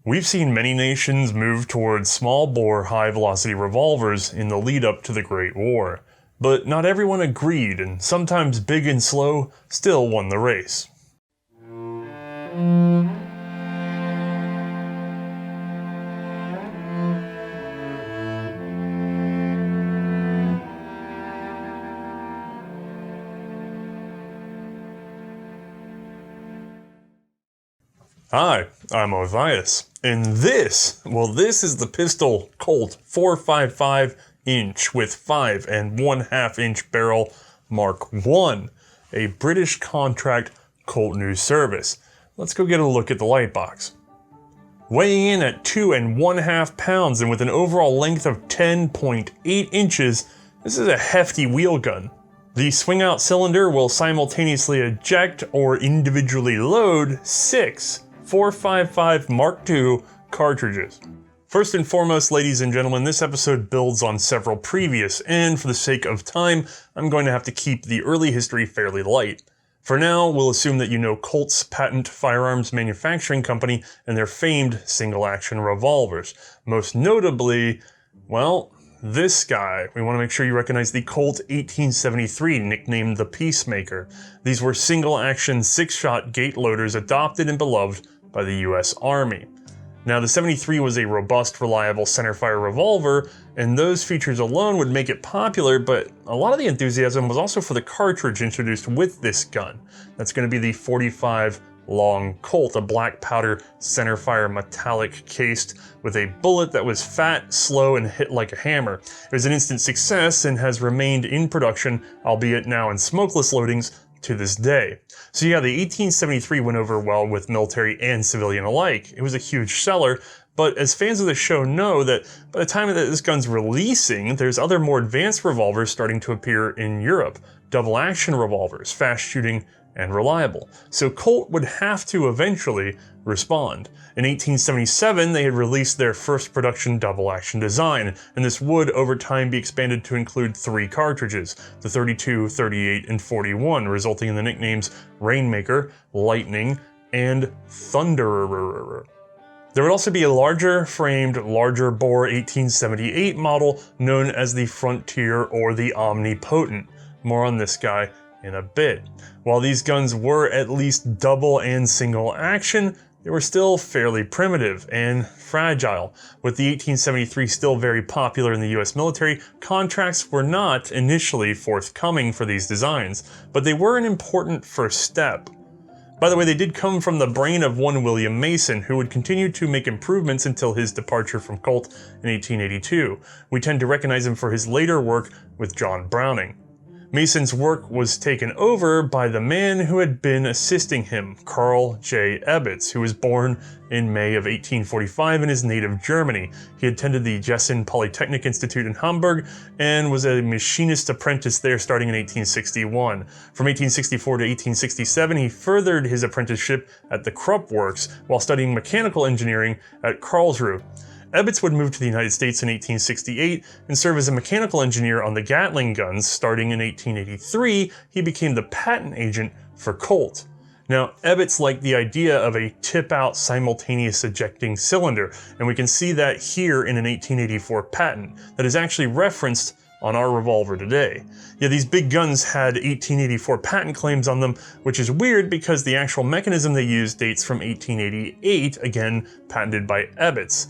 We've seen many nations move towards small-bore, high-velocity revolvers in the lead-up to the Great War, but not everyone agreed, and sometimes big and slow still won the race. Hi, I'm Othais, and this is the pistol Colt 4.55 inch with 5 1/2 inch barrel Mark I, a British contract Colt News Service. Let's go get a look at the light box. Weighing in at 2 1/2 pounds and with an overall length of 10.8 inches, this is a hefty wheel gun. The swing-out cylinder will simultaneously eject or individually load 6 4.55 Mark II cartridges. First and foremost, ladies and gentlemen, this episode builds on several previous, and for the sake of time, I'm going to have to keep the early history fairly light. For now, we'll assume that you know Colt's patent firearms manufacturing company and their famed single-action revolvers. Most notably, well, this guy. We want to make sure you recognize the Colt 1873, nicknamed the Peacemaker. These were single-action 6-shot gate loaders adopted and beloved by the US Army. Now, the 73 was a robust, reliable centerfire revolver, and those features alone would make it popular, but a lot of the enthusiasm was also for the cartridge introduced with this gun. That's going to be the 45 long Colt, a black powder centerfire metallic cased with a bullet that was fat, slow, and hit like a hammer. It was an instant success and has remained in production, albeit now in smokeless loadings, to this day. So yeah, the 1873 went over well with military and civilian alike. It was a huge seller, but as fans of the show know that by the time that this gun's releasing, there's other more advanced revolvers starting to appear in Europe. Double action revolvers, fast shooting, and reliable. So Colt would have to eventually respond. In 1877, they had released their first production double-action design, and this would over time be expanded to include 3 cartridges, the 32, 38, and 41, resulting in the nicknames Rainmaker, Lightning, and Thunderer. There would also be a larger framed, larger bore 1878 model known as the Frontier or the Omnipotent. More on this guy in a bit. While these guns were at least double and single action, they were still fairly primitive and fragile. With the 1873 still very popular in the US military, contracts were not initially forthcoming for these designs, but they were an important first step. By the way, they did come from the brain of one William Mason, who would continue to make improvements until his departure from Colt in 1882. We tend to recognize him for his later work with John Browning. Mason's work was taken over by the man who had been assisting him, Carl J. Ebbets, who was born in May of 1845 in his native Germany. He attended the Gießen Polytechnic Institute in Hamburg and was a machinist apprentice there starting in 1861. From 1864 to 1867, he furthered his apprenticeship at the Krupp Works while studying mechanical engineering at Karlsruhe. Ebbets would move to the United States in 1868 and serve as a mechanical engineer on the Gatling guns. Starting in 1883, he became the patent agent for Colt. Now, Ebbets liked the idea of a tip-out simultaneous ejecting cylinder, and we can see that here in an 1884 patent that is actually referenced on our revolver today. Yeah, these big guns had 1884 patent claims on them, which is weird because the actual mechanism they used dates from 1888, again patented by Ebbets.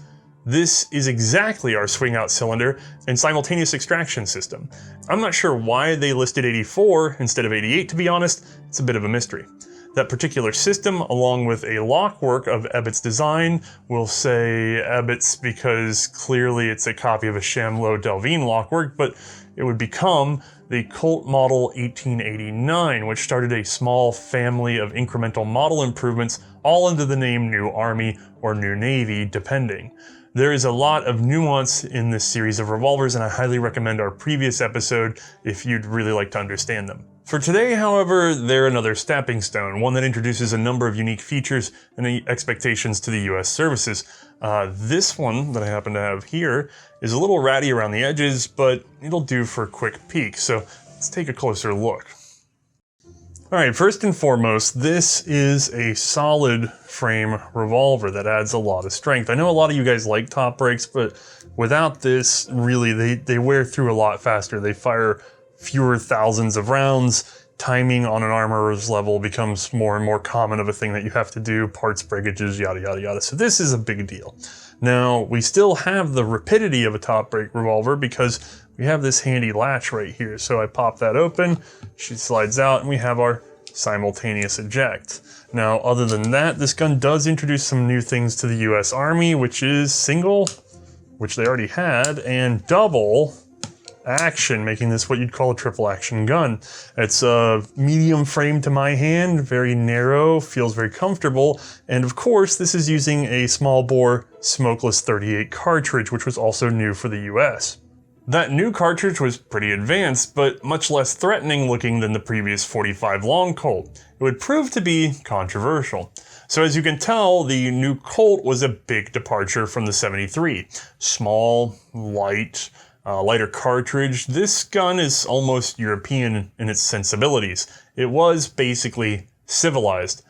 This is exactly our swing-out cylinder and simultaneous extraction system. I'm not sure why they listed 84 instead of 88, to be honest. It's a bit of a mystery. That particular system, along with a lockwork of Ebbets' design, we'll say Ebbets because clearly it's a copy of a Chamelot Delvine lockwork, but it would become the Colt Model 1889, which started a small family of incremental model improvements, all under the name New Army or New Navy, depending. There is a lot of nuance in this series of revolvers, and I highly recommend our previous episode if you'd really like to understand them. For today, however, they're another stepping stone, one that introduces a number of unique features and expectations to the US services. This one that I happen to have here is a little ratty around the edges, but it'll do for a quick peek, so let's take a closer look. All right, first and foremost, this is a solid frame revolver that adds a lot of strength. I know a lot of you guys like top brakes, but without this, really, they wear through a lot faster. They fire fewer thousands of rounds. Timing on an armorer's level becomes more and more common of a thing that you have to do, parts breakages, yada, yada, yada. So this is a big deal. Now, we still have the rapidity of a top brake revolver because we have this handy latch right here. So I pop that open, she slides out, and we have our simultaneous eject. Now, other than that, this gun does introduce some new things to the US Army, which is single, which they already had, and double action, making this what you'd call a triple action gun. It's a medium frame to my hand, very narrow, feels very comfortable, and of course this is using a small bore smokeless 38 cartridge, which was also new for the US. That new cartridge was pretty advanced, but much less threatening looking than the previous 45 long Colt. It would prove to be controversial. So as you can tell, the new Colt was a big departure from the 73. Small, light, lighter cartridge. This gun is almost European in its sensibilities. It was basically civilized.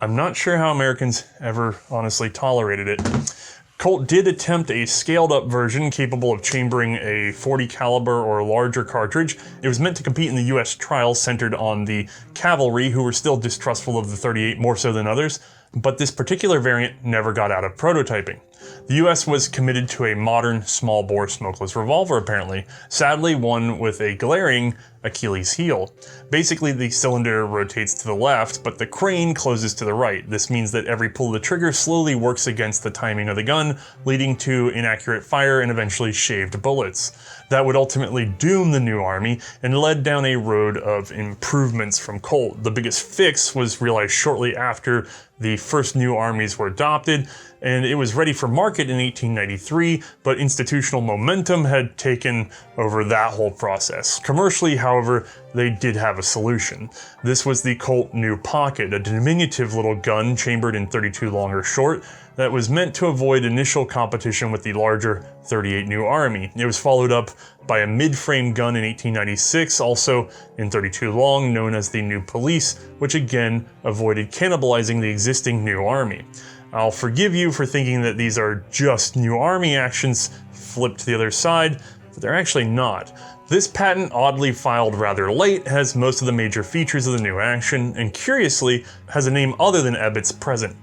I'm not sure how Americans ever honestly tolerated it. Colt did attempt a scaled up version capable of chambering a .40 caliber or larger cartridge. It was meant to compete in the US trials centered on the cavalry, who were still distrustful of the 38 more so than others, but this particular variant never got out of prototyping. The US was committed to a modern small bore smokeless revolver apparently, sadly one with a glaring Achilles heel. Basically the cylinder rotates to the left, but the crane closes to the right. This means that every pull of the trigger slowly works against the timing of the gun, leading to inaccurate fire and eventually shaved bullets. That would ultimately doom the new Army and led down a road of improvements from Colt. The biggest fix was realized shortly after the first new armies were adopted, and it was ready for market in 1893, but institutional momentum had taken over that whole process. Commercially, however, they did have a solution. This was the Colt New Pocket, a diminutive little gun chambered in .32 long or short that was meant to avoid initial competition with the larger .38 New Army. It was followed up by a mid-frame gun in 1896, also in .32 long, known as the New Police, which again avoided cannibalizing the existing New Army. I'll forgive you for thinking that these are just New Army actions flipped to the other side, but they're actually not. This patent, oddly filed rather late, has most of the major features of the new action, and curiously, has a name other than Ebbitt's present.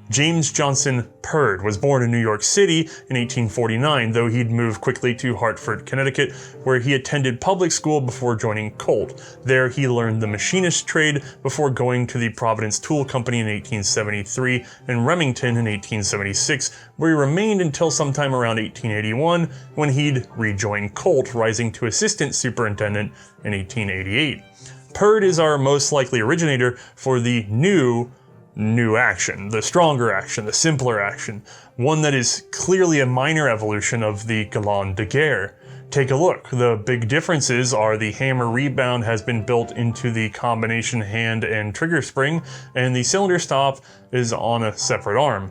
James Johnson Purd was born in New York City in 1849, though he'd moved quickly to Hartford, Connecticut, where he attended public school before joining Colt. There he learned the machinist trade before going to the Providence Tool Company in 1873 and Remington in 1876, where he remained until sometime around 1881 when he'd rejoined Colt, rising to assistant superintendent in 1888. Purd is our most likely originator for the new action, the stronger action, the simpler action, one that is clearly a minor evolution of the Galon de Guerre. Take a look. The big differences are the hammer rebound has been built into the combination hand and trigger spring, and the cylinder stop is on a separate arm.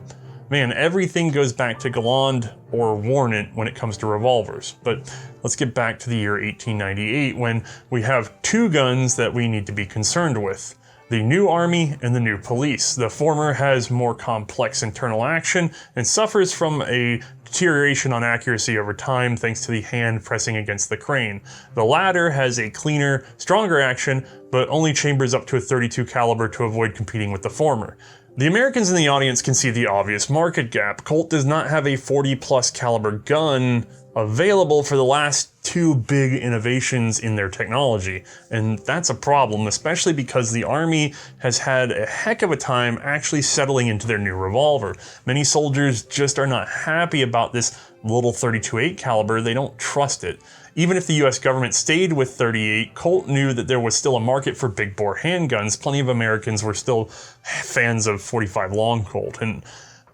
Man, everything goes back to Galland or Warnant when it comes to revolvers. But let's get back to the year 1898 when we have two guns that we need to be concerned with. The New Army and the New Police. The former has more complex internal action and suffers from a deterioration on accuracy over time thanks to the hand pressing against the crane. The latter has a cleaner, stronger action, but only chambers up to a .32 caliber to avoid competing with the former. The Americans in the audience can see the obvious market gap. Colt does not have a .40 plus caliber gun available for the last two big innovations in their technology, and that's a problem, especially because the Army has had a heck of a time actually settling into their new revolver. Many soldiers just are not happy about this little .32-8 caliber. They don't trust it. Even if the US government stayed with .38, Colt knew that there was still a market for big bore handguns. Plenty of Americans were still fans of .45 long Colt, and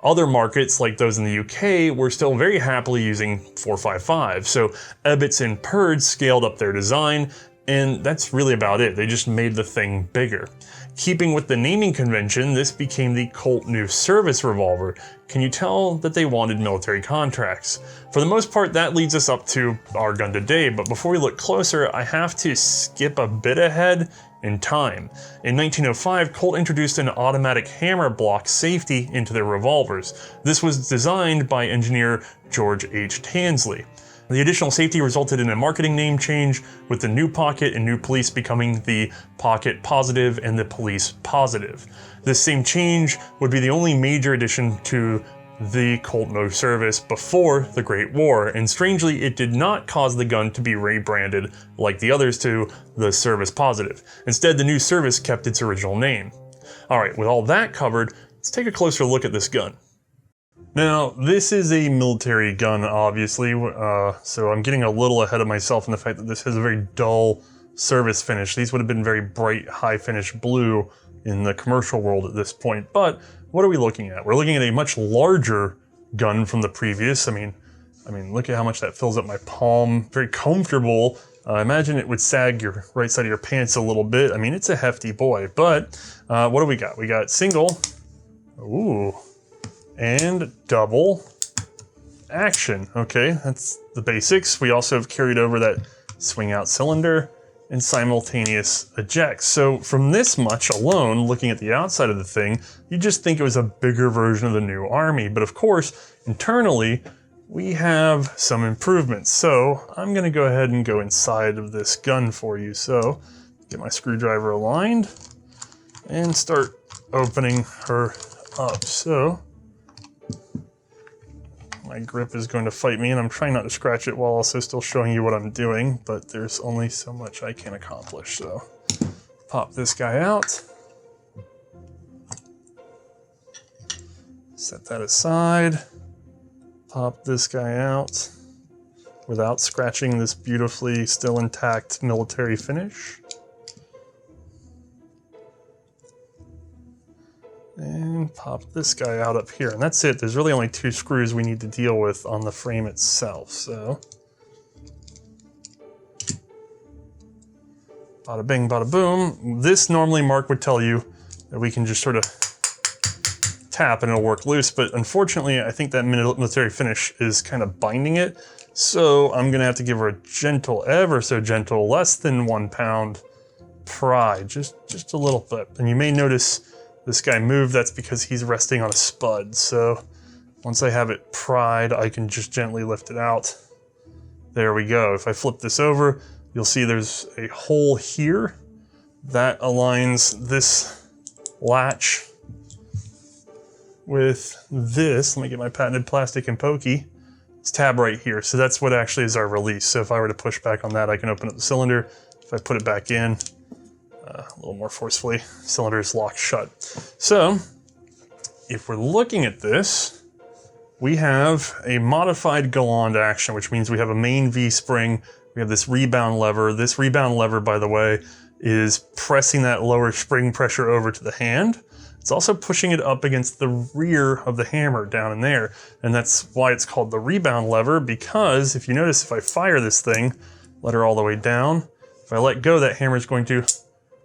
other markets, like those in the UK, were still very happily using .455, so Ebbets and Purd scaled up their design, And that's really about it. They just made the thing bigger. Keeping with the naming convention, this became the Colt New Service Revolver. Can you tell that they wanted military contracts? For the most part, that leads us up to our gun today, but before we look closer, I have to skip a bit ahead in time. In 1905, Colt introduced an automatic hammer block safety into their revolvers. This was designed by engineer W.H.J. The additional safety resulted in a marketing name change, with the new pocket and new police becoming the Pocket Positive and the Police Positive. This same change would be the only major addition to the Colt No Service before the Great War, and strangely it did not cause the gun to be rebranded like the others to the Service Positive. Instead, the new service kept its original name. Alright, with all that covered, let's take a closer look at this gun. Now, this is a military gun, obviously, so I'm getting a little ahead of myself in the fact that this has a very dull service finish. These would have been very bright, high finish blue in the commercial world at this point, but what are we looking at? We're looking at a much larger gun from the previous. I mean, look at how much that fills up my palm. Very comfortable. I imagine it would sag your right side of your pants a little bit. I mean, it's a hefty boy, but what do we got? We got single, ooh, and double action. Okay, that's the basics. We also have carried over that swing out cylinder and simultaneous eject. So from this much alone, looking at the outside of the thing, you just think it was a bigger version of the new Army. But of course, internally, we have some improvements. So I'm gonna go ahead and go inside of this gun for you. So get my screwdriver aligned and start opening her up. So my grip is going to fight me, and I'm trying not to scratch it while also still showing you what I'm doing, but there's only so much I can accomplish. So pop this guy out. Set that aside. Pop this guy out without scratching this beautifully still intact military finish. And pop this guy out up here, and that's it. There's really only 2 screws we need to deal with on the frame itself, so. Bada bing, bada boom. This normally Mark would tell you that we can just sort of tap and it'll work loose, but unfortunately I think that military finish is kind of binding it, so I'm gonna have to give her a gentle, ever so gentle, less than 1 pound pry, just a little bit. And you may notice this guy moved. That's because he's resting on a spud. So once I have it pried, I can just gently lift it out. There we go. If I flip this over, you'll see there's a hole here that aligns this latch with this. Let me get my patented plastic and pokey. It's tab right here. So that's what actually is our release. So if I were to push back on that, I can open up the cylinder. If I put it back in, a little more forcefully, cylinder is locked shut. So if we're looking at this, we have a modified Galland action, which means we have a main V-spring. We have this rebound lever. This rebound lever, by the way, is pressing that lower spring pressure over to the hand. It's also pushing it up against the rear of the hammer down in there. And that's why it's called the rebound lever, because if you notice, if I fire this thing, let her all the way down, if I let go, that hammer is going to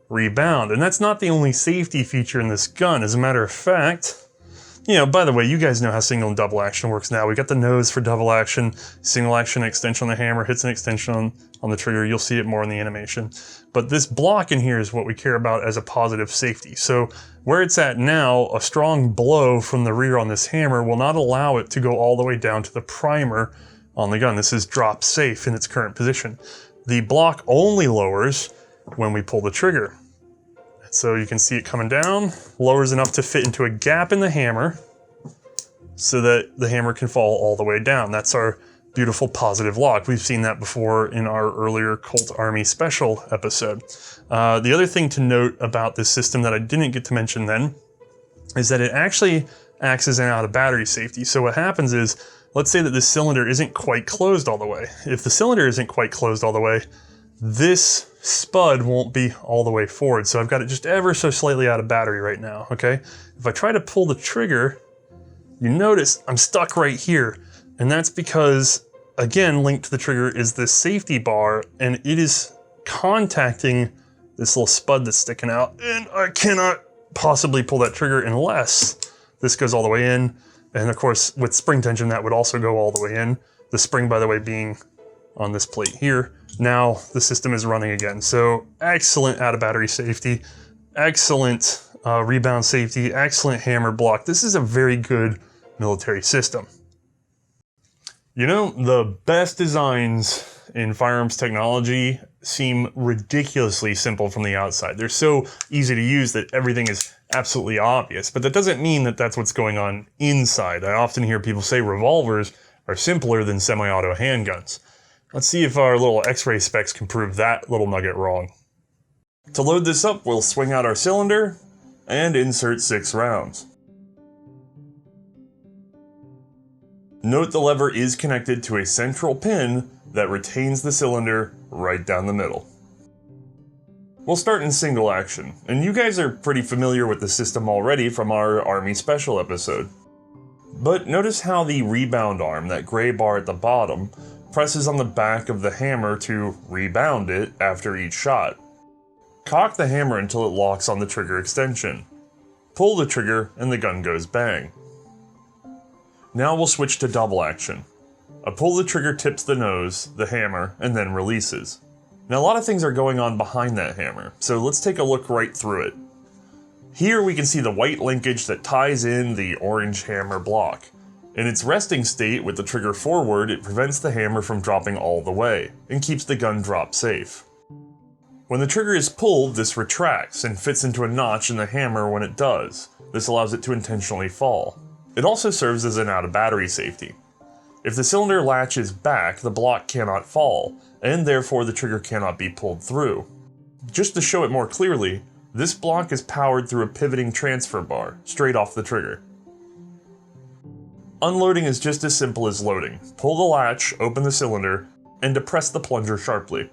rebound. And that's not the only safety feature in this gun. As a matter of fact, you know, by the way, you guys know how single and double action works now. We got the nose for double action, single action extension on the hammer, hits an extension on the trigger. You'll see it more in the animation. But this block in here is what we care about as a positive safety. So where it's at now, a strong blow from the rear on this hammer will not allow it to go all the way down to the primer on the gun. This is drop safe in its current position. The block only lowers when we pull the trigger. So you can see it coming down, lowers enough to fit into a gap in the hammer so that the hammer can fall all the way down. That's our beautiful positive lock. We've seen that before in our earlier Colt Army Special episode. The other thing to note about this system that I didn't get to mention then is that it actually acts as an out of battery safety. So what happens is, let's say that this cylinder isn't quite closed all the way. If the cylinder isn't quite closed all the way, this spud won't be all the way forward. So I've got it just ever so slightly out of battery right now, okay? If I try to pull the trigger, you notice I'm stuck right here. And that's because, again, linked to the trigger is this safety bar, and it is contacting this little spud that's sticking out, and I cannot possibly pull that trigger unless this goes all the way in. And of course, with spring tension, that would also go all the way in. The spring, by the way, being on this plate here. Now the system is running again. So excellent out of battery safety, excellent rebound safety, excellent hammer block. This is a very good military system. You know, the best designs in firearms technology seem ridiculously simple from the outside. They're so easy to use that everything is absolutely obvious, but that doesn't mean that that's what's going on inside. I often hear people say revolvers are simpler than semi-auto handguns. Let's see if our little X-ray specs can prove that little nugget wrong. To load this up, we'll swing out our cylinder and insert 6 rounds. Note the lever is connected to a central pin that retains the cylinder right down the middle. We'll start in single action, and you guys are pretty familiar with the system already from our Army Special episode. But notice how the rebound arm, that gray bar at the bottom, presses on the back of the hammer to rebound it after each shot. Cock the hammer until it locks on the trigger extension. Pull the trigger and the gun goes bang. Now we'll switch to double action. A pull the trigger tips the nose, the hammer, and then releases. Now a lot of things are going on behind that hammer, so let's take a look right through it. Here we can see the white linkage that ties in the orange hammer block. In its resting state with the trigger forward, it prevents the hammer from dropping all the way, and keeps the gun drop safe. When the trigger is pulled, this retracts and fits into a notch in the hammer when it does. This allows it to intentionally fall. It also serves as an out-of-battery safety. If the cylinder latches back, the block cannot fall, and therefore the trigger cannot be pulled through. Just to show it more clearly, this block is powered through a pivoting transfer bar, straight off the trigger. Unloading is just as simple as loading. Pull the latch, open the cylinder, and depress the plunger sharply.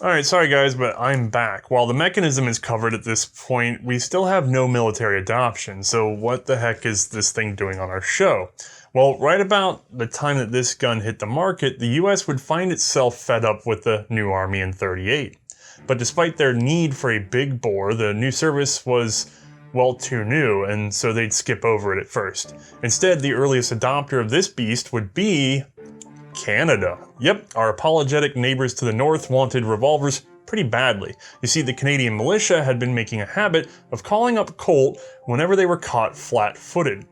Alright, sorry guys, but I'm back. While the mechanism is covered at this point, we still have no military adoption, so what the heck is this thing doing on our show? Well, right about the time that this gun hit the market, the US would find itself fed up with the new Army in '38. But despite their need for a big bore, the new service was, well, too new, and so they'd skip over it at first. Instead, the earliest adopter of this beast would be Canada. Yep, our apologetic neighbors to the north wanted revolvers pretty badly. You see, the Canadian militia had been making a habit of calling up Colt whenever they were caught flat-footed.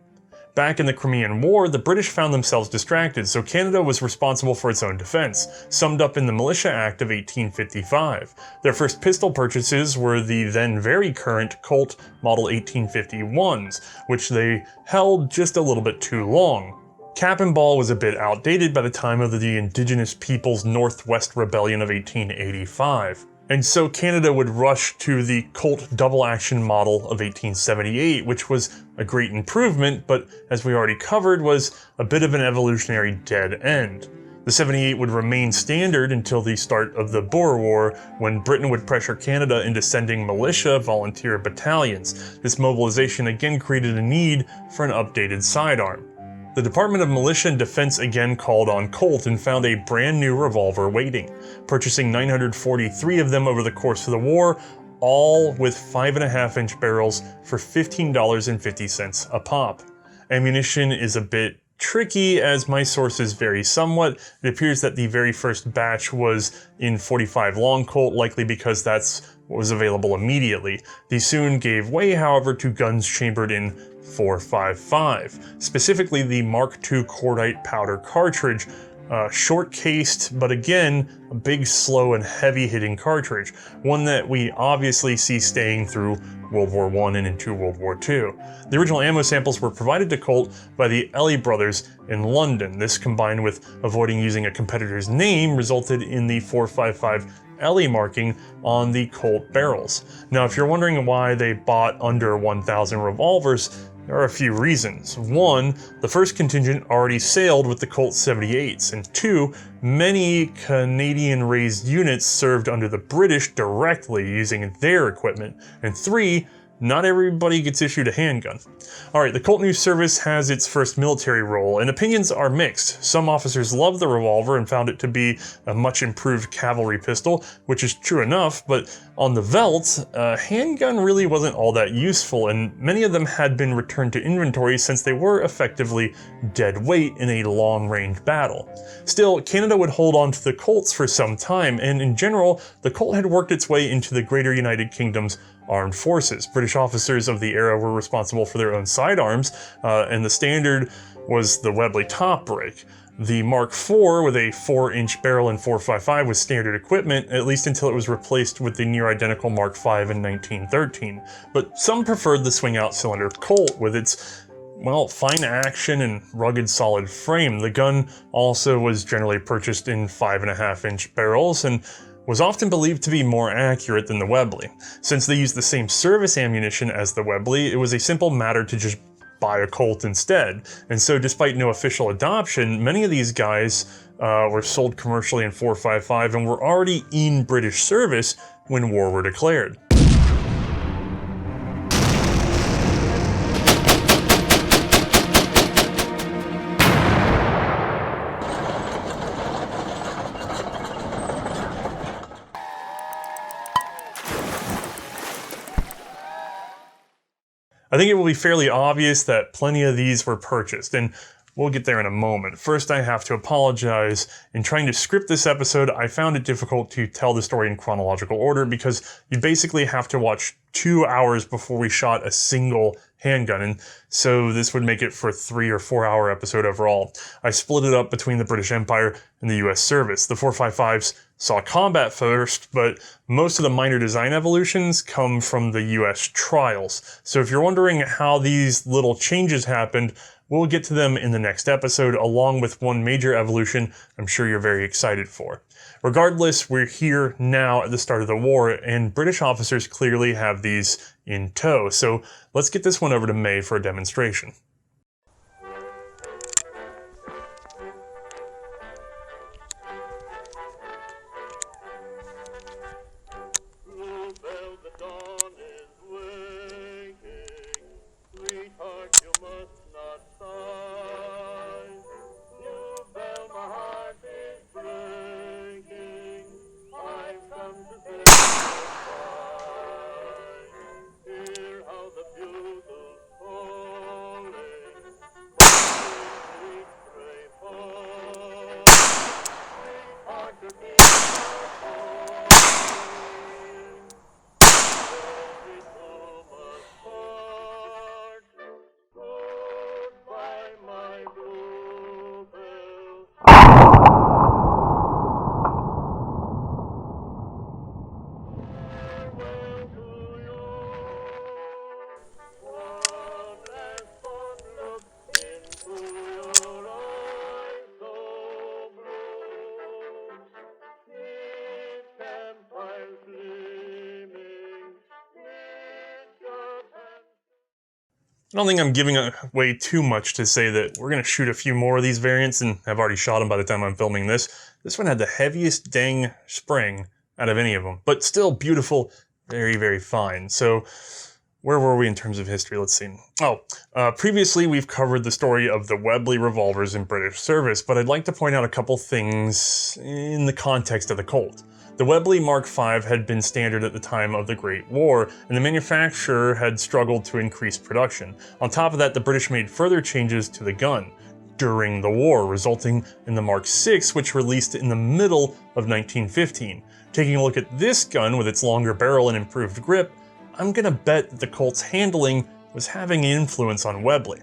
Back in the Crimean War, the British found themselves distracted, so Canada was responsible for its own defense, summed up in the Militia Act of 1855. Their first pistol purchases were the then very current Colt Model 1851s, which they held just a little bit too long. Cap and ball was a bit outdated by the time of the Indigenous Peoples Northwest Rebellion of 1885. And so Canada would rush to the Colt double-action model of 1878, which was a great improvement, but as we already covered, was a bit of an evolutionary dead end. The 78 would remain standard until the start of the Boer War, when Britain would pressure Canada into sending militia volunteer battalions. This mobilization again created a need for an updated sidearm. The Department of Militia and Defense again called on Colt and found a brand new revolver waiting, purchasing 943 of them over the course of the war, all with 5.5-inch barrels for $15.50 a pop. Ammunition is a bit tricky as my sources vary somewhat. It appears that the very first batch was in .45 long Colt, likely because that's what was available immediately. These soon gave way, however, to guns chambered in .455, specifically the Mark II cordite powder cartridge, short-cased, but again, a big, slow, and heavy-hitting cartridge, one that we obviously see staying through World War I and into World War II. The original ammo samples were provided to Colt by the Ellie brothers in London. This, combined with avoiding using a competitor's name, resulted in the .455 Ellie marking on the Colt barrels. Now, if you're wondering why they bought under 1,000 revolvers, there are a few reasons. One, the first contingent already sailed with the Colt 78s, and two, many Canadian-raised units served under the British directly using their equipment, and three, not everybody gets issued a handgun. Alright, the Colt News Service has its first military role, and opinions are mixed. Some officers loved the revolver and found it to be a much improved cavalry pistol, which is true enough, but on the veldt, a handgun really wasn't all that useful, and many of them had been returned to inventory since they were effectively dead weight in a long-range battle. Still, Canada would hold on to the Colts for some time, and in general, the Colt had worked its way into the Greater United Kingdom's armed forces. British officers of the era were responsible for their own sidearms, and the standard was the Webley top brake. The Mark IV with a 4-inch barrel and 4.55 was standard equipment, at least until it was replaced with the near-identical Mark V in 1913. But some preferred the swing-out cylinder Colt with its, well, fine action and rugged solid frame. The gun also was generally purchased in 5.5-inch barrels and was often believed to be more accurate than the Webley. Since they used the same service ammunition as the Webley, it was a simple matter to just buy a Colt instead. And so despite no official adoption, many of these guys were sold commercially in 4.55 and were already in British service when war were declared. I think it will be fairly obvious that plenty of these were purchased, and we'll get there in a moment. First, I have to apologize. In trying to script this episode, I found it difficult to tell the story in chronological order because you basically have to watch 2 hours before we shot a single handgun, and so this would make it for a 3 or 4 hour episode overall. I split it up between the British Empire and the US service. The 4.55s saw combat first, but most of the minor design evolutions come from the US trials. So if you're wondering how these little changes happened, we'll get to them in the next episode, along with one major evolution I'm sure you're very excited for. Regardless, we're here now at the start of the war, and British officers clearly have these in tow. So let's get this one over to Mae for a demonstration. I don't think I'm giving away too much to say that we're going to shoot a few more of these variants, and I've already shot them by the time I'm filming this. This one had the heaviest dang spring out of any of them, but still beautiful, very, very fine. So where were we in terms of history? Let's see. Previously we've covered the story of the Webley revolvers in British service, but I'd like to point out a couple things in the context of the Colt. The Webley Mark V had been standard at the time of the Great War, and the manufacturer had struggled to increase production. On top of that, the British made further changes to the gun during the war, resulting in the Mark VI, which released in the middle of 1915. Taking a look at this gun with its longer barrel and improved grip, I'm gonna bet that the Colt's handling was having an influence on Webley.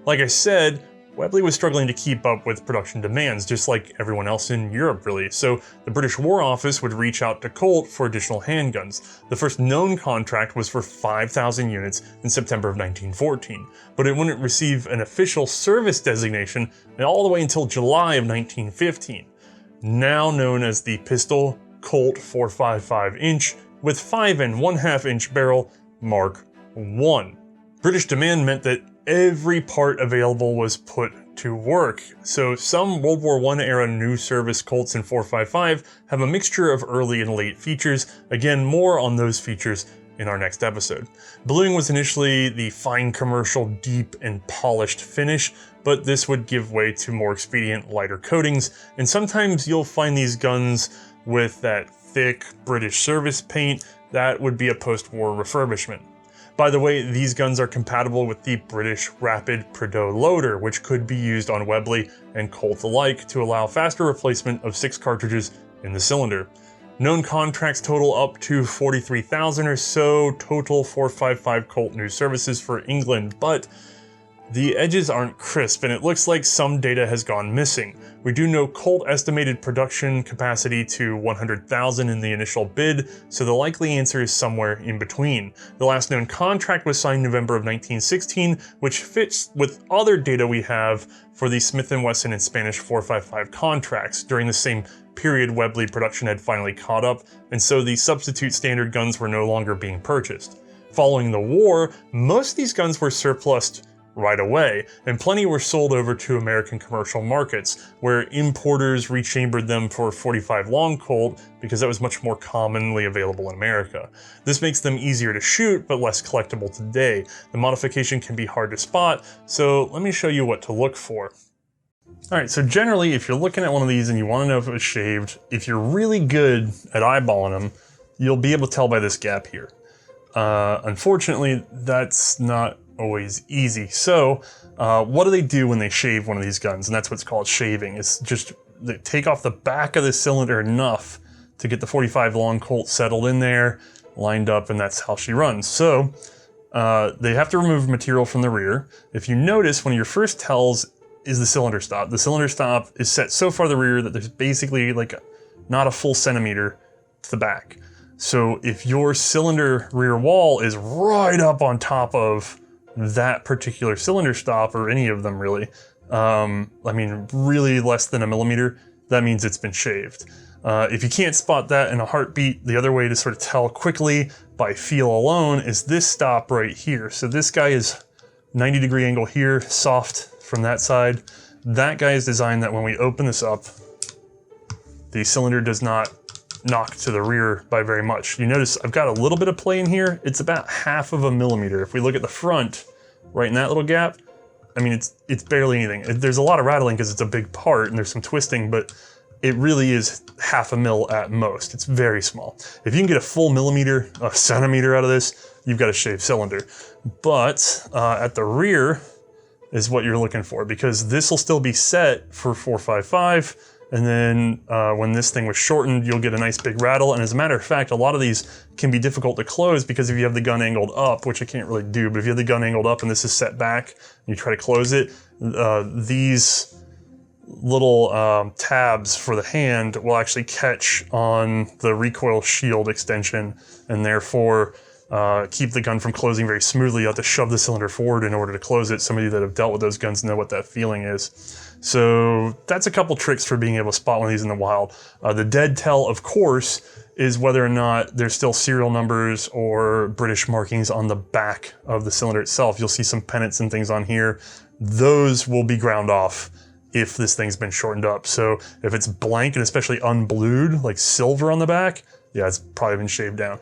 Like I said, Webley was struggling to keep up with production demands, just like everyone else in Europe really, so the British War Office would reach out to Colt for additional handguns. The first known contract was for 5,000 units in September of 1914, but it wouldn't receive an official service designation all the way until July of 1915. Now known as the Pistol Colt 4.55-inch with 5.5-inch barrel Mark I. British demand meant that every part available was put to work. So some World War I era new service Colts in 4.55 have a mixture of early and late features. Again, more on those features in our next episode. Bluing was initially the fine commercial, deep and polished finish, but this would give way to more expedient, lighter coatings, and sometimes you'll find these guns with that thick British service paint. That would be a post-war refurbishment. By the way, these guns are compatible with the British Rapid Prideaux loader, which could be used on Webley and Colt alike to allow faster replacement of 6 cartridges in the cylinder. Known contracts total up to 43,000 or so, total 455 Colt new services for England, but the edges aren't crisp and it looks like some data has gone missing. We do know Colt estimated production capacity to 100,000 in the initial bid, so the likely answer is somewhere in between. The last known contract was signed November of 1916, which fits with other data we have for the Smith & Wesson and Spanish 455 contracts. During the same period, Webley production had finally caught up, and so the substitute standard guns were no longer being purchased. Following the war, most of these guns were surplused right away, and plenty were sold over to American commercial markets, where importers rechambered them for 45 long Colt because that was much more commonly available in America. This makes them easier to shoot, but less collectible today. The modification can be hard to spot, so let me show you what to look for. Alright, so generally, if you're looking at one of these and you want to know if it was shaved, if you're really good at eyeballing them, you'll be able to tell by this gap here. Unfortunately, that's not always easy. So what do they do when they shave one of these guns? And that's what's called shaving. It's just they take off the back of the cylinder enough to get the 45 long Colt settled in there, lined up, and that's how she runs. So they have to remove material from the rear. If you notice, one of your first tells is the cylinder stop. The cylinder stop is set so far to the rear that there's basically like not a full centimeter to the back. So if your cylinder rear wall is right up on top of that particular cylinder stop, or any of them really, I mean really less than a millimeter, that means it's been shaved. If you can't spot that in a heartbeat, the other way to sort of tell quickly by feel alone is this stop right here. So this guy is 90-degree angle here, soft from that side. That guy is designed that when we open this up, the cylinder does not knock to the rear by very much. You notice I've got a little bit of play in here. It's about half of a millimeter. If we look at the front, right in that little gap, I mean, it's barely anything. There's a lot of rattling because it's a big part and there's some twisting, but it really is half a mil at most. It's very small. If you can get a full millimeter, a centimeter out of this, you've got a shaved cylinder. But at the rear is what you're looking for, because this will still be set for 455. And then when this thing was shortened, you'll get a nice big rattle. And as a matter of fact, a lot of these can be difficult to close because if you have the gun angled up, which I can't really do, but if you have the gun angled up and this is set back and you try to close it, these little tabs for the hand will actually catch on the recoil shield extension and therefore keep the gun from closing very smoothly. You have to shove the cylinder forward in order to close it. Some of you that have dealt with those guns know what that feeling is. So that's a couple tricks for being able to spot one of these in the wild. The dead tell, of course, is whether or not there's still serial numbers or British markings on the back of the cylinder itself. You'll see some pennants and things on here. Those will be ground off if this thing's been shortened up. So if it's blank and especially unblued, like silver on the back, yeah, it's probably been shaved down.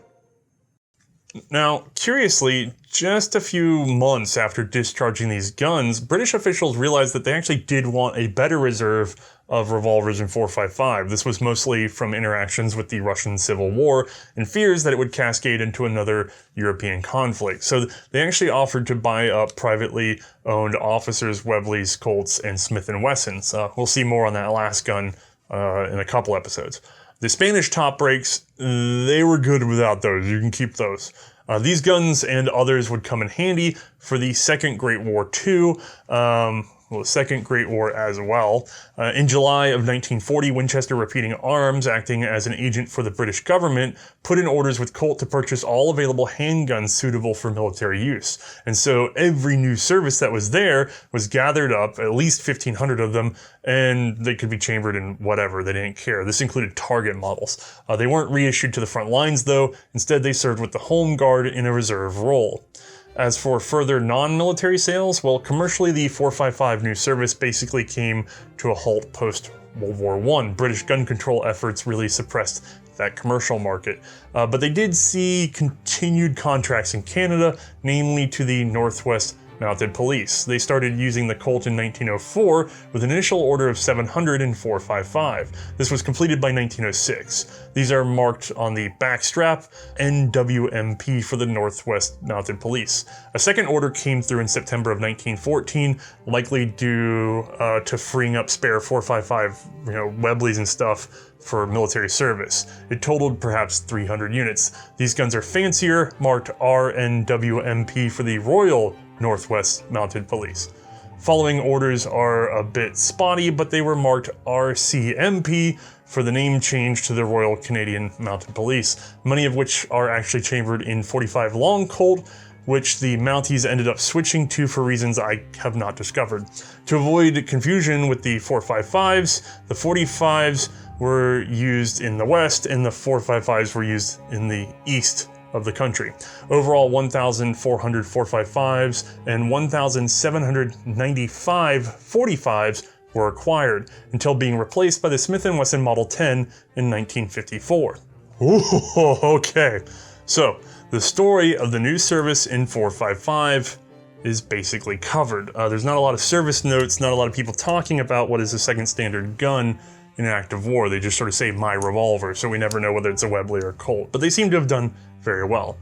Now, curiously, just a few months after discharging these guns, British officials realized that they actually did want a better reserve of revolvers in 455. This was mostly from interactions with the Russian Civil War and fears that it would cascade into another European conflict. So they actually offered to buy up privately owned officers' Webley's, Colts, and Smith & Wessons. We'll see more on that last gun in a couple episodes. The Spanish top breaks, they were good without those. You can keep those. These guns and others would come in handy for the Second Great War too. The Second Great War as well. In July of 1940, Winchester Repeating Arms, acting as an agent for the British government, put in orders with Colt to purchase all available handguns suitable for military use. And so every new service that was there was gathered up, at least 1,500 of them, and they could be chambered in whatever, they didn't care. This included target models. They weren't reissued to the front lines though, instead they served with the Home Guard in a reserve role. As for further non-military sales, well, commercially the 455 new service basically came to a halt post-World War I. British gun control efforts really suppressed that commercial market. But they did see continued contracts in Canada, namely to the Northwest Mounted Police. They started using the Colt in 1904 with an initial order of 700 in 4.55. This was completed by 1906. These are marked on the back strap, NWMP for the Northwest Mounted Police. A second order came through in September of 1914, likely due to freeing up spare 4.55, Webleys and stuff for military service. It totaled perhaps 300 units. These guns are fancier, marked RNWMP for the Royal Northwest Mounted Police. Following orders are a bit spotty, but they were marked RCMP for the name change to the Royal Canadian Mounted Police, many of which are actually chambered in 45 long Colt, which the Mounties ended up switching to for reasons I have not discovered. To avoid confusion with the 4.55s, the 45s were used in the west and the 4.55s were used in the east of the country. Overall, 1,400 4.55s and 1,795 45s were acquired until being replaced by the Smith & Wesson Model 10 in 1954. Ooh, okay. So, the story of the new service in 4.55 is basically covered. There's not a lot of service notes, not a lot of people talking about what is a second standard gun in an act of war. They just sort of say my revolver, so we never know whether it's a Webley or a Colt, but they seem to have done very well.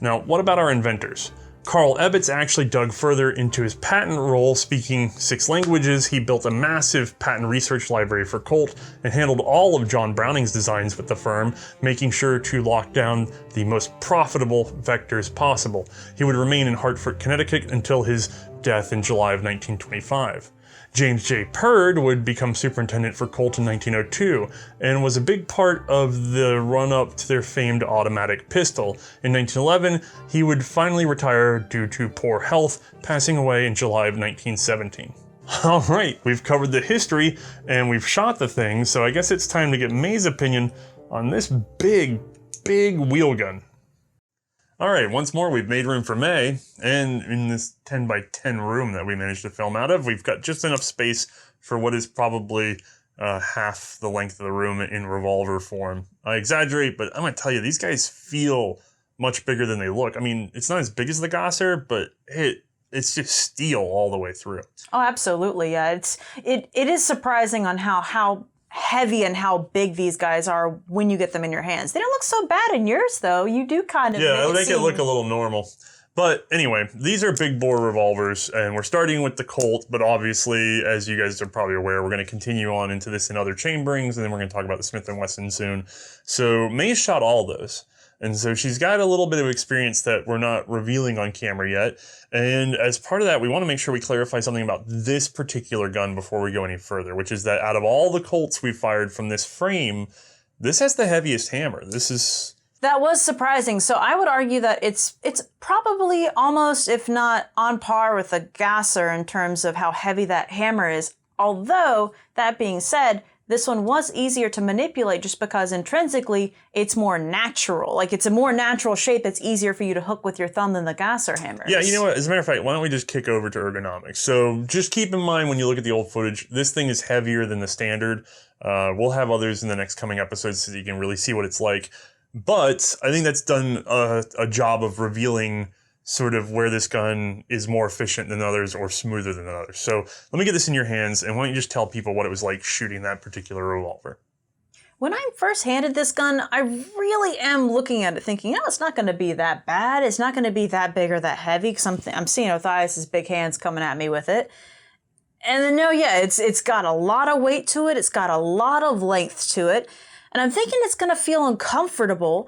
Now, what about our inventors? Carl Ebbets actually dug further into his patent role. Speaking 6 languages, he built a massive patent research library for Colt and handled all of John Browning's designs with the firm, making sure to lock down the most profitable vectors possible. He would remain in Hartford, Connecticut until his death in July of 1925. James J. Purd would become superintendent for Colt in 1902 and was a big part of the run-up to their famed automatic pistol. In 1911, he would finally retire due to poor health, passing away in July of 1917. All right, we've covered the history and we've shot the thing, so I guess it's time to get Mae's opinion on this big wheel gun. All right, once more, we've made room for Mae, and in this 10 by 10 room that we managed to film out of, we've got just enough space for what is probably half the length of the room in revolver form. I exaggerate, but I'm gonna tell you, these guys feel much bigger than they look. I mean, it's not as big as the Gasser, but it's just steel all the way through. Oh, absolutely, yeah. It is surprising on how heavy and how big these guys are when you get them in your hands. They don't look so bad in yours, though. You do kind of make it look a little normal. But anyway, these are big bore revolvers, and we're starting with the Colt, but obviously, as you guys are probably aware, we're going to continue on into this in other chamberings, and then we're going to talk about the Smith & Wesson soon. So Mae shot all those. And so she's got a little bit of experience that we're not revealing on camera yet. And as part of that, we want to make sure we clarify something about this particular gun before we go any further, which is that out of all the Colts we've fired from this frame, this has the heaviest hammer. That was surprising. So I would argue that it's probably almost, if not on par with the Gasser in terms of how heavy that hammer is. Although, that being said, this one was easier to manipulate just because intrinsically it's more natural. Like, it's a more natural shape. It's easier for you to hook with your thumb than the Gasser hammer. Yeah, you know what? As a matter of fact, why don't we just kick over to ergonomics? So just keep in mind when you look at the old footage, this thing is heavier than the standard. We'll have others in the next coming episodes so you can really see what it's like. But I think that's done a job of revealing sort of where this gun is more efficient than others or smoother than others. So let me get this in your hands, and why don't you just tell people what it was like shooting that particular revolver? When I first handed this gun, I really am looking at it thinking, no, it's not going to be that bad. It's not going to be that big or that heavy, because I'm seeing Othais' big hands coming at me with it. And then, no, yeah, it's got a lot of weight to it. It's got a lot of length to it. And I'm thinking it's going to feel uncomfortable.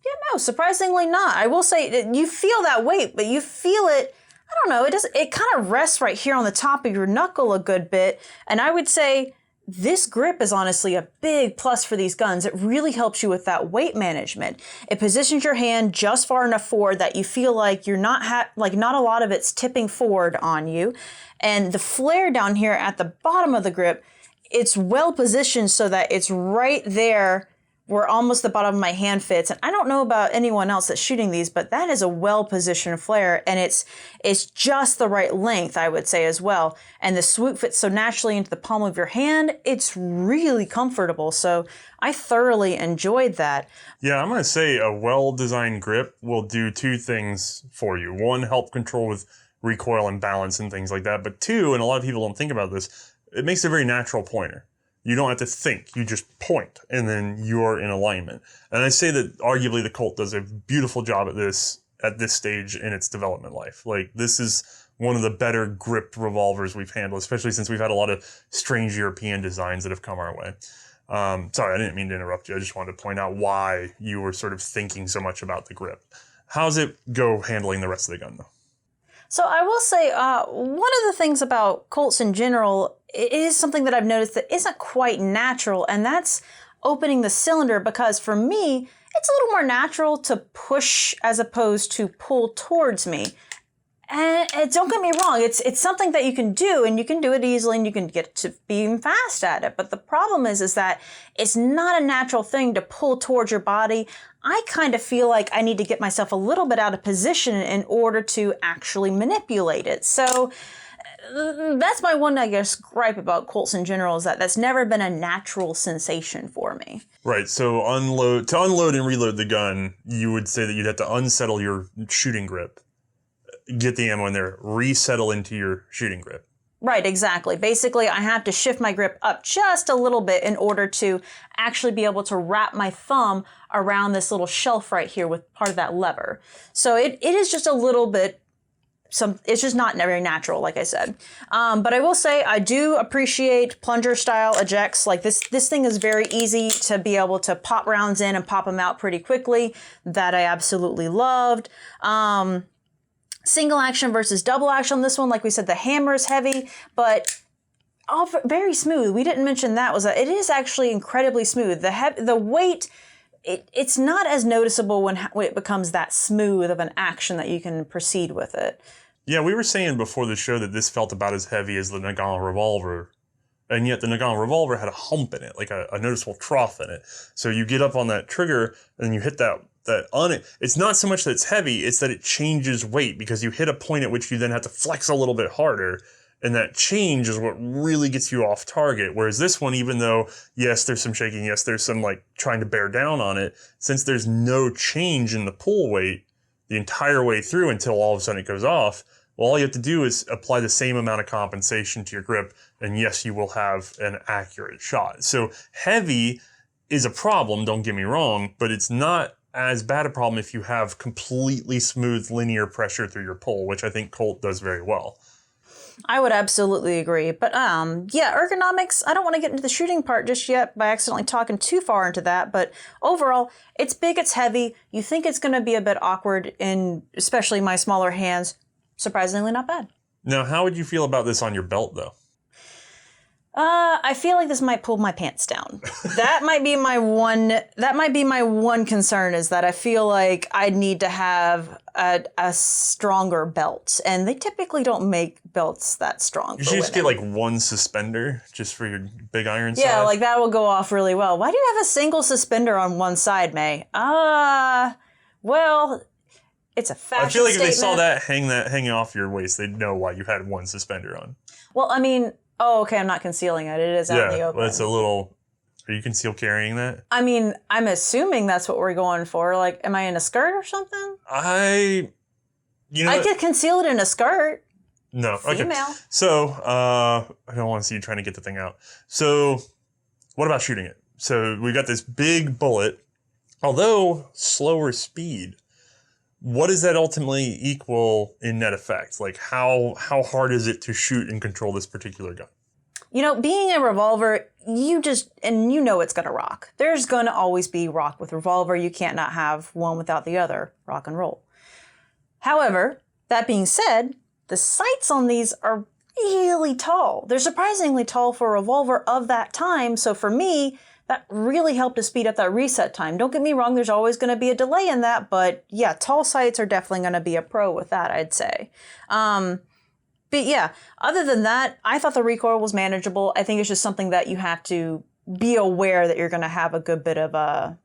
Yeah, no, surprisingly not. I will say you feel that weight, but you feel it, I don't know, it kind of rests right here on the top of your knuckle a good bit. And I would say this grip is honestly a big plus for these guns. It really helps you with that weight management. It positions your hand just far enough forward that you feel like you're not not a lot of it's tipping forward on you. And the flare down here at the bottom of the grip, it's well positioned so that it's right there where almost the bottom of my hand fits. And I don't know about anyone else that's shooting these, but that is a well-positioned flare, and it's just the right length, I would say, as well. And the swoop fits so naturally into the palm of your hand. It's really comfortable. So I thoroughly enjoyed that. Yeah, I'm going to say a well-designed grip will do two things for you. One, help control with recoil and balance and things like that. But two, and a lot of people don't think about this, it makes a very natural pointer. You don't have to think, you just point, and then you're in alignment. And I say that arguably the Colt does a beautiful job at this stage in its development life. Like, this is one of the better gripped revolvers we've handled, especially since we've had a lot of strange European designs that have come our way. Sorry, I didn't mean to interrupt you. I just wanted to point out why you were sort of thinking so much about the grip. How's it go handling the rest of the gun, though? So I will say, one of the things about Colts in general, it is something that I've noticed that isn't quite natural, and that's opening the cylinder, because for me, it's a little more natural to push as opposed to pull towards me. And don't get me wrong, it's something that you can do, and you can do it easily, and you can get to being fast at it. But the problem is that it's not a natural thing to pull towards your body. I kind of feel like I need to get myself a little bit out of position in order to actually manipulate it. So that's my one, I guess, gripe about Colts in general, is that that's never been a natural sensation for me. Right, so to unload and reload the gun, you would say that you'd have to unsettle your shooting grip, get the ammo in there, resettle into your shooting grip. Right, exactly. Basically, I have to shift my grip up just a little bit in order to actually be able to wrap my thumb around this little shelf right here with part of that lever. So it is just a little bit, it's just not very natural, like I said. But I will say I do appreciate plunger style ejects. Like this thing is very easy to be able to pop rounds in and pop them out pretty quickly. That I absolutely loved. Single action versus double action on this one, like we said, the hammer is heavy, but all very smooth. We didn't mention that it is actually incredibly smooth. The weight, it's not as noticeable when it becomes that smooth of an action that you can proceed with it. Yeah, we were saying before the show that this felt about as heavy as the Nagant Revolver, and yet the Nagant Revolver had a hump in it, like a noticeable trough in it. So you get up on that trigger and you hit that on it. It's not so much that it's heavy, it's that it changes weight, because you hit a point at which you then have to flex a little bit harder, and that change is what really gets you off target. Whereas this one, even though, yes, there's some shaking, yes, there's some like trying to bear down on it, since there's no change in the pull weight the entire way through until all of a sudden it goes off, well, all you have to do is apply the same amount of compensation to your grip, and yes, you will have an accurate shot. So heavy is a problem, don't get me wrong, but it's not as bad a problem if you have completely smooth linear pressure through your pull, which I think Colt does very well. I would absolutely agree. But yeah, ergonomics, I don't want to get into the shooting part just yet by accidentally talking too far into that, but overall, it's big, it's heavy. You think it's going to be a bit awkward in especially my smaller hands. Surprisingly not bad. Now, how would you feel about this on your belt, though? I feel like this might pull my pants down. That might be my one concern, is that I feel like I'd need to have a stronger belt. And they typically don't make belts that strong. You should just get like one suspender just for your big iron side. Yeah, like that will go off really well. Why do you have a single suspender on one side, Mae? Well, it's a fashion I feel like statement. if they saw that hanging off your waist, they'd know why you had one suspender on. Well, I mean, oh, okay, I'm not concealing it. It is out in the open. Yeah, it's a little... Are you concealed carrying that? I mean, I'm assuming that's what we're going for. Like, am I in a skirt or something? I could conceal it in a skirt. No, Female. Okay. So, I don't want to see you trying to get the thing out. So, what about shooting it? So, we got this big bullet, although slower speed. What does that ultimately equal in net effect? Like, how hard is it to shoot and control this particular gun? You know, being a revolver, you know it's going to rock. There's going to always be rock with revolver. You can't not have one without the other. Rock and roll. However, that being said, the sights on these are really tall. They're surprisingly tall for a revolver of that time. So for me, that really helped to speed up that reset time. Don't get me wrong, there's always going to be a delay in that, but yeah, tall sights are definitely going to be a pro with that, I'd say. But yeah, other than that, I thought the recoil was manageable. I think it's just something that you have to be aware that you're going to have a good bit of a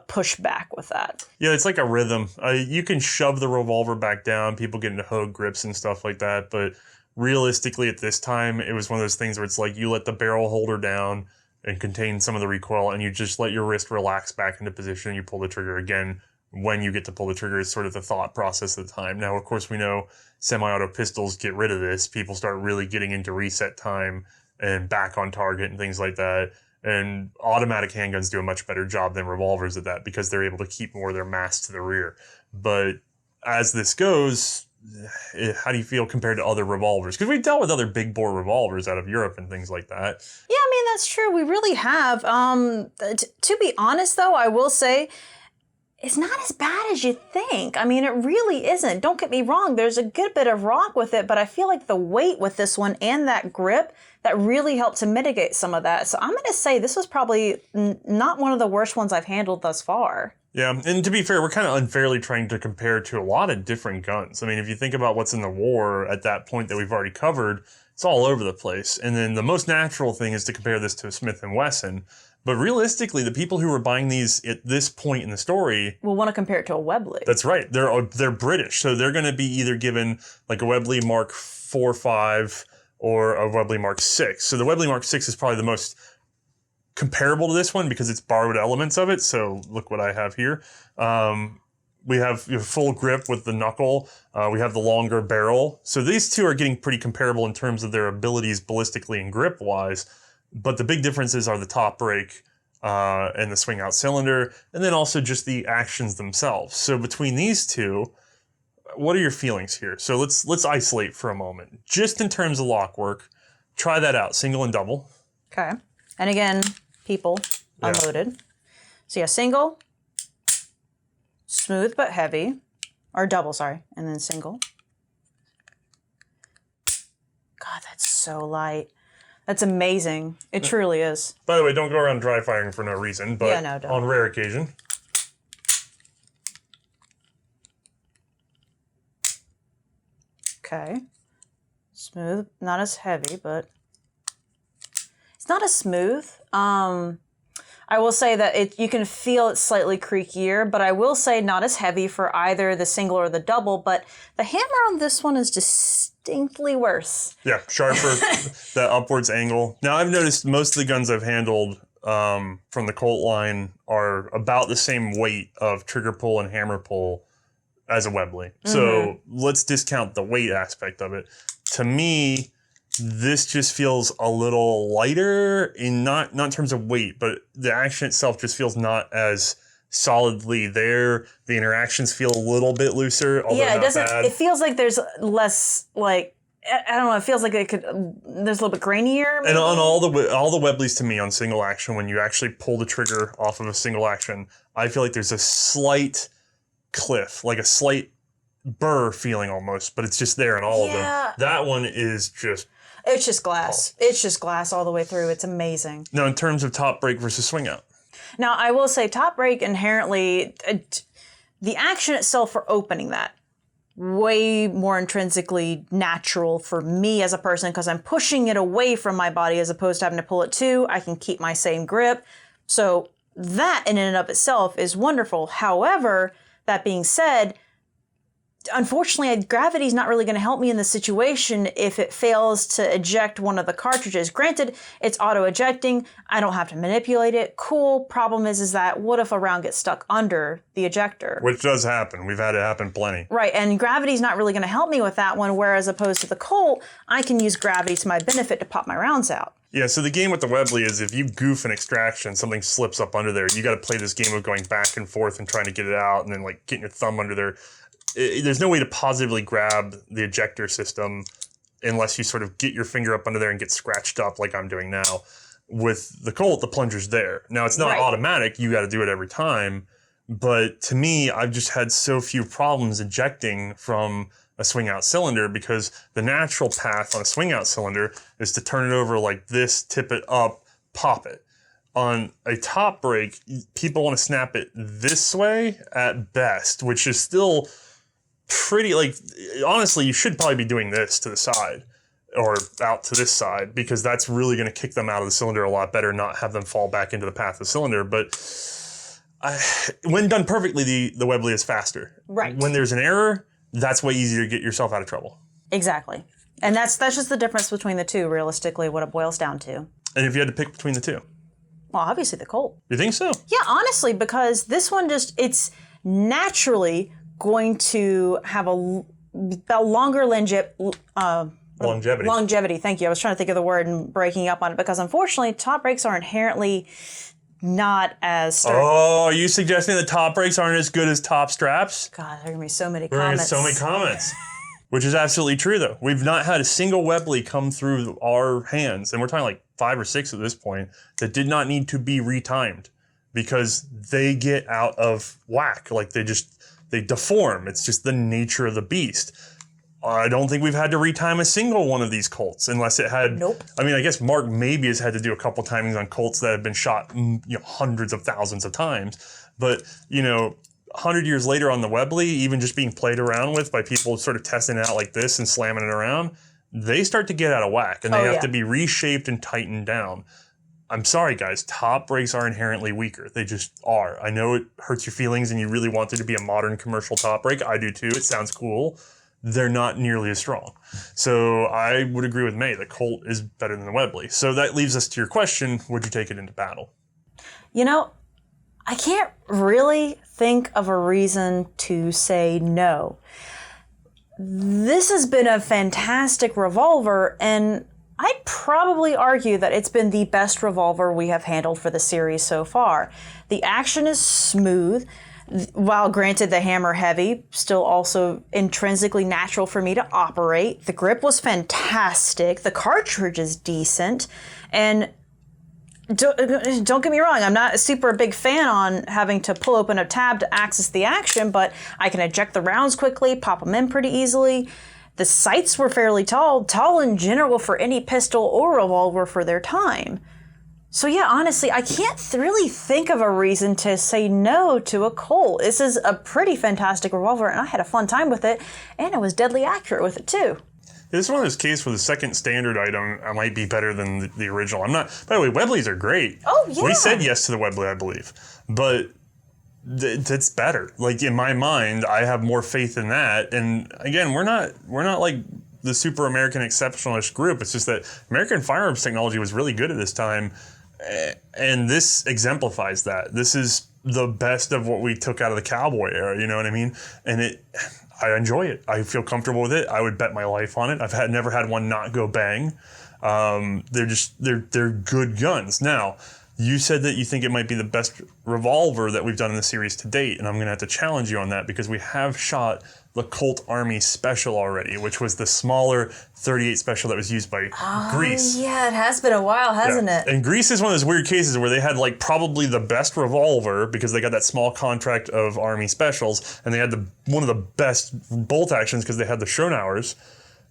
pushback with that. Yeah, it's like a rhythm. You can shove the revolver back down, people get into hogue grips and stuff like that, but realistically at this time, it was one of those things where it's like you let the barrel holder down and contain some of the recoil, and you just let your wrist relax back into position, and you pull the trigger again. When you get to pull the trigger is sort of the thought process at the time. Now, of course, we know semi-auto pistols get rid of this. People start really getting into reset time and back on target and things like that. And automatic handguns do a much better job than revolvers at that because they're able to keep more of their mass to the rear. But as this goes, how do you feel compared to other revolvers? Because we've dealt with other big bore revolvers out of Europe and things like that. Yeah, I mean, that's true. We really have. To be honest, though, I will say it's not as bad as you think. I mean, it really isn't. Don't get me wrong. There's a good bit of rock with it, but I feel like the weight with this one and that grip, that really helped to mitigate some of that. So I'm going to say this was probably not one of the worst ones I've handled thus far. Yeah, and to be fair, we're kind of unfairly trying to compare to a lot of different guns. I mean, if you think about what's in the war at that point that we've already covered, it's all over the place. And then the most natural thing is to compare this to a Smith & Wesson. But realistically, the people who were buying these at this point in the story will want to compare it to a Webley. That's right. They're British, so they're going to be either given like a Webley Mark 4 or 5 or a Webley Mark 6. So the Webley Mark 6 is probably the most comparable to this one because it's borrowed elements of it. So look what I have here. We have full grip with the knuckle. We have the longer barrel. So these two are getting pretty comparable in terms of their abilities ballistically and grip-wise. But the big differences are the top brake and the swing-out cylinder, and then also just the actions themselves. So between these two, what are your feelings here? So let's isolate for a moment. Just in terms of lock work, try that out, single and double. Okay. And again, people, unloaded. So yeah, single, smooth but heavy, or double, sorry, and then single. God, that's so light. That's amazing. It truly is. By the way, don't go around dry firing for no reason, but don't. On rare occasion. Okay. Smooth, not as heavy, but it's not as smooth. I will say that you can feel it slightly creakier, but I will say not as heavy for either the single or the double, but the hammer on this one is distinctly worse. Yeah, sharper, that upwards angle. Now, I've noticed most of the guns I've handled from the Colt line are about the same weight of trigger pull and hammer pull as a Webley. So let's discount the weight aspect of it. To me, this just feels a little lighter in not in terms of weight, but the action itself just feels not as solidly there. The interactions feel a little bit looser, although yeah, it not doesn't. bad. It feels like there's less like I don't know. It feels like there's a little bit grainier. Maybe? And on all the Webleys to me on single action, when you actually pull the trigger off of a single action, I feel like there's a slight cliff, like a slight burr feeling almost, but it's just there in all of them. That one is just. It's just glass. It's just glass all the way through. It's amazing. Now, in terms of top brake versus swing out. Now, I will say top brake inherently, the action itself for opening that, way more intrinsically natural for me as a person because I'm pushing it away from my body as opposed to having to pull it too. I can keep my same grip. So that in and of itself is wonderful. However, that being said, unfortunately, gravity's not really going to help me in this situation if it fails to eject one of the cartridges. Granted, it's auto-ejecting. I don't have to manipulate it. Cool. Problem is that what if a round gets stuck under the ejector? Which does happen. We've had it happen plenty. Right, and gravity's not really going to help me with that one, whereas opposed to the Colt, I can use gravity to my benefit to pop my rounds out. Yeah, so the game with the Webley is if you goof an extraction, something slips up under there, you got to play this game of going back and forth and trying to get it out and then like getting your thumb under there. There's no way to positively grab the ejector system unless you sort of get your finger up under there and get scratched up like I'm doing now. With the Colt, the plunger's there. Now, it's not automatic. You got to do it every time. But to me, I've just had so few problems ejecting from a swing-out cylinder because the natural path on a swing-out cylinder is to turn it over like this, tip it up, pop it. On a top brake, people want to snap it this way at best, which is still pretty, like, honestly, you should probably be doing this to the side. or out to this side, because that's really going to kick them out of the cylinder a lot better, not have them fall back into the path of the cylinder. But when done perfectly, the Webley is faster. Right. When there's an error, that's way easier to get yourself out of trouble. Exactly. And that's just the difference between the two, realistically, what it boils down to. And if you had to pick between the two? Well, obviously the Colt. You think so? Yeah, honestly, because this one it's naturally going to have a longer longevity. Thank you. I was trying to think of the word and breaking up on it, because unfortunately, top brakes are inherently not as sturdy. Oh, are you suggesting the top brakes aren't as good as top straps? God, there are going to be so many We're comments. so many comments. Which is absolutely true, though. We've not had a single Webley come through our hands, and we're talking like 5 or 6 at this point, that did not need to be retimed, because they get out of whack. Like they deform. It's just the nature of the beast. I don't think we've had to retime a single one of these Colts, unless it had. Nope. I mean, I guess Mark maybe has had to do a couple timings on Colts that have been shot, hundreds of thousands of times. But 100 years later on the Webley, even just being played around with by people sort of testing it out like this and slamming it around, they start to get out of whack, and they have to be reshaped and tightened down. I'm sorry, guys. Top brakes are inherently weaker. They just are. I know it hurts your feelings, and you really want it to be a modern commercial top brake. I do too. It sounds cool. They're not nearly as strong. So I would agree with May. The Colt is better than the Webley. So that leaves us to your question, would you take it into battle? I can't really think of a reason to say no. This has been a fantastic revolver, and I'd probably argue that it's been the best revolver we have handled for the series so far. The action is smooth. While granted the hammer heavy, still also intrinsically natural for me to operate. The grip was fantastic. The cartridge is decent. And don't get me wrong, I'm not a super big fan on having to pull open a tab to access the action, but I can eject the rounds quickly, pop them in pretty easily. The sights were fairly tall in general for any pistol or revolver for their time. So yeah, honestly, I can't really think of a reason to say no to a Colt. This is a pretty fantastic revolver, and I had a fun time with it, and I was deadly accurate with it too. This is one of those cases where the second standard item might be better than the original. I'm not. By the way, Webleys are great. Oh yeah. We said yes to the Webley, I believe, but it's better. Like in my mind, I have more faith in that. And again, we're not like the super American exceptionalist group. It's just that American firearms technology was really good at this time. And this exemplifies that. This is the best of what we took out of the cowboy era, you know what I mean? And I enjoy it. I feel comfortable with it. I would bet my life on it. I've never had one not go bang. They're good guns. Now, you said that you think it might be the best revolver that we've done in the series to date, and I'm going to have to challenge you on that, because we have shot the Colt Army Special already, which was the smaller 38 Special that was used by Greece. Yeah, it has been a while, hasn't it? And Greece is one of those weird cases where they had like probably the best revolver, because they got that small contract of Army Specials, and they had one of the best bolt actions because they had the Schonauers.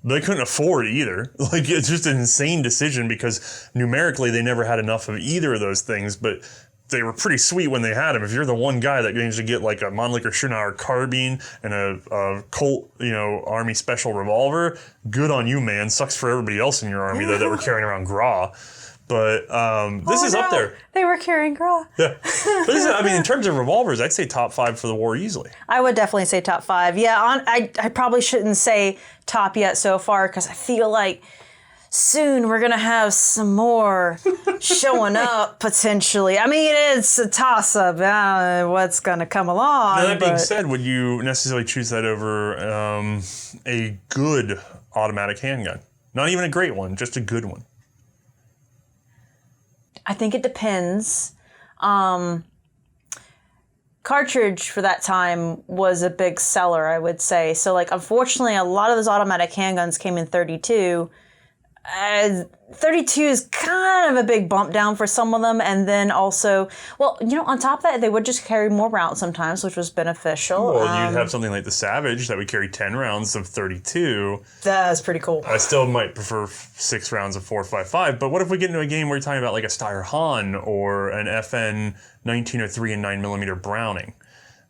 They couldn't afford either. Like, it's just an insane decision, because numerically they never had enough of either of those things, but they were pretty sweet when they had them. If you're the one guy that managed to get like a Mannlicher Schönauer carbine and a Colt, Army Special revolver, good on you, man. Sucks for everybody else in your army that were carrying around Gras. But this is up there. They were carrying Gras. Yeah. But in terms of revolvers, I'd say top 5 for the war easily. I would definitely say top 5. Yeah, I probably shouldn't say top yet so far, because I feel like soon we're going to have some more showing up, potentially. I mean, it's a toss-up, what's going to come along. Now, that being said, would you necessarily choose that over a good automatic handgun? Not even a great one, just a good one. I think it depends. Cartridge for that time was a big seller, I would say. So, unfortunately, a lot of those automatic handguns came in 32. 32 is kind of a big bump down for some of them. And then also, on top of that, they would just carry more rounds sometimes, which was beneficial. Well, you'd have something like the Savage that would carry 10 rounds of 32. That's pretty cool. I still might prefer 6 rounds of 4.55, but what if we get into a game where you're talking about like a Steyr Hahn or an FN 1903 and 9mm Browning?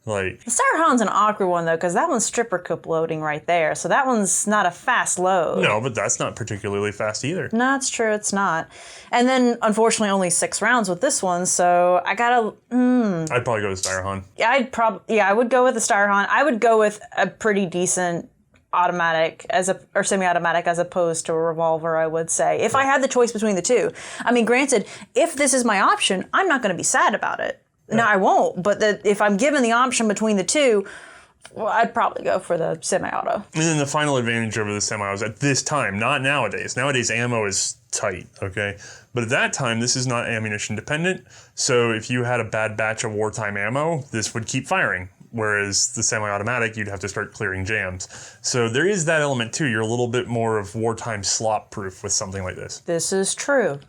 Like, The Styrofoam's an awkward one, though, because that one's stripper cup loading right there. So that one's not a fast load. no, but that's not particularly fast either. No, it's true. It's not. And then, unfortunately, only 6 rounds with this one. So I gotta. I'd probably go with Styrofoam. I would go with the Styrofoam. I would go with a pretty decent automatic or semi-automatic as opposed to a revolver, I would say. If I had the choice between the two. I mean, granted, if this is my option, I'm not going to be sad about it. No, I won't. But if I'm given the option between the two, well, I'd probably go for the semi-auto. And then the final advantage over the semis at this time, not nowadays. Nowadays, ammo is tight, okay? But at that time, this is not ammunition dependent. So if you had a bad batch of wartime ammo, this would keep firing. Whereas the semi-automatic, you'd have to start clearing jams. So there is that element too. You're a little bit more of wartime slop proof with something like this. This is true.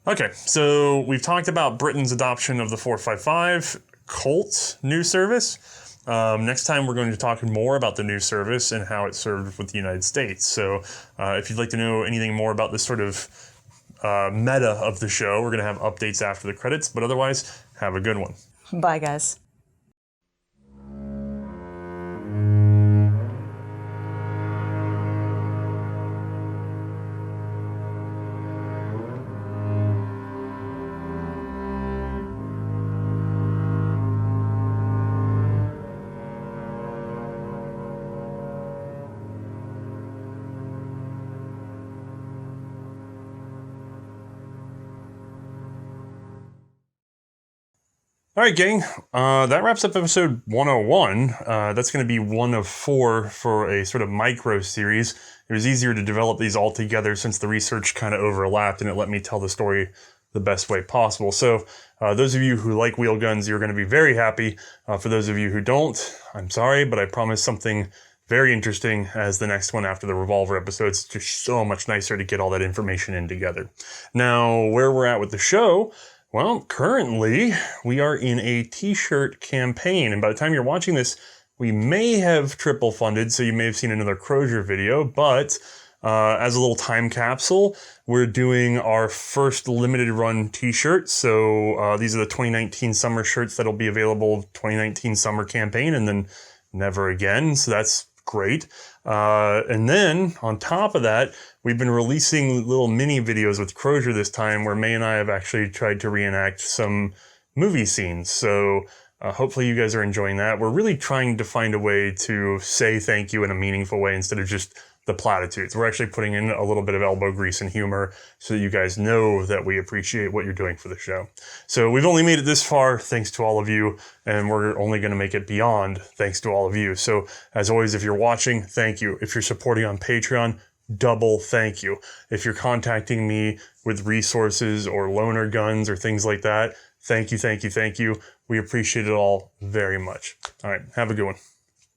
Okay, so we've talked about Britain's adoption of the 4.55, Colt's new service. Next time we're going to talk more about the new service and how it served with the United States. So if you'd like to know anything more about this sort of meta of the show, we're going to have updates after the credits. But otherwise, have a good one. Bye, guys. All right, gang, that wraps up episode 101. That's going to be 1 of 4 for a sort of micro series. It was easier to develop these all together since the research kind of overlapped and it let me tell the story the best way possible. So those of you who like wheel guns, you're going to be very happy. For those of you who don't, I'm sorry, but I promise something very interesting as the next one after the Revolver episode. It's just so much nicer to get all that information in together. Now, where we're at with the show... Well, currently, we are in a t-shirt campaign, and by the time you're watching this, we may have triple funded, so you may have seen another Crozier video, but as a little time capsule, we're doing our first limited run t-shirts. So these are the 2019 summer shirts that'll be available 2019 summer campaign, and then never again, so that's great. And then on top of that, we've been releasing little mini videos with Crozier this time where Mae and I have actually tried to reenact some movie scenes. So hopefully you guys are enjoying that. We're really trying to find a way to say thank you in a meaningful way instead of just the platitudes. We're actually putting in a little bit of elbow grease and humor so that you guys know that we appreciate what you're doing for the show. So we've only made it this far thanks to all of you, and we're only going to make it beyond thanks to all of you. So as always, if you're watching, thank you. If you're supporting on Patreon, double thank you. If you're contacting me with resources or loaner guns or things like that, thank you, thank you, thank you. We appreciate it all very much. All right, have a good one.